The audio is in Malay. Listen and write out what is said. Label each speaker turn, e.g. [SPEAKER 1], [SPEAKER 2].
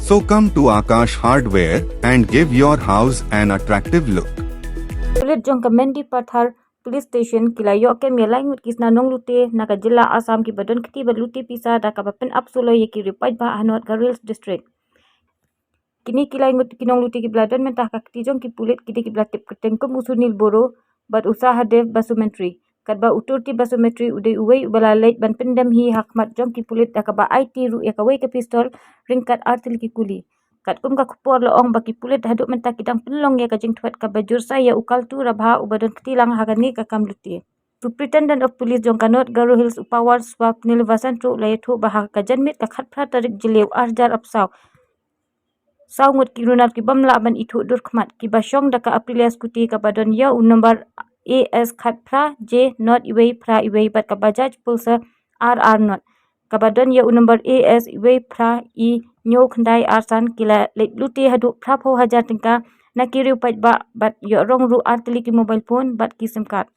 [SPEAKER 1] So come to Akash Hardware and give your house an attractive look.
[SPEAKER 2] Pulit jong ke Mendipathar Police Station kila ïohkem yala ngut kisna nonglute naka jylla Assam ki badon kiti lute pisa da kaba pynap suloi ki riewpaidbah North Garo Hills District. Kini kila ngut nonglute ki bladon mentah kiti jong ki pulit kidi ki blatip ketengkum usunil boro bad usaha dev basumentri. Kadba uturti basumetri udai uwei ubalalait ban pendam hi hakmat jong ki pulit da kaba IT ru ya kawai ke pistol ringkat artil ki kuli. Kat kum ka kupor loong baki pulit haduk mentah kidang penlong ya kajing tuat ka bajur saya ukal tu rabha ubadon ketilang hagani ka kamluti. Superintendent of Police jong ka North Garo Hills upawar swap nilvasan tru layathu bahag ka janmit ka khatpra tarik jilew arjar apsaw. Saw ngut kirunal ki bamla ban ithu durkmat ki basyong da ka aprilia skuti ka badon ya number AS khatpra J not iwei pra iwei bat ka bajaj pulsa RR not. Kabadon ya number AS iwei pra I nyo khandai arsan kila lute haduk prapho hajar tingka na ki riewpaidbah bat yo rong ru artili ki mobile phone bat ki sim card.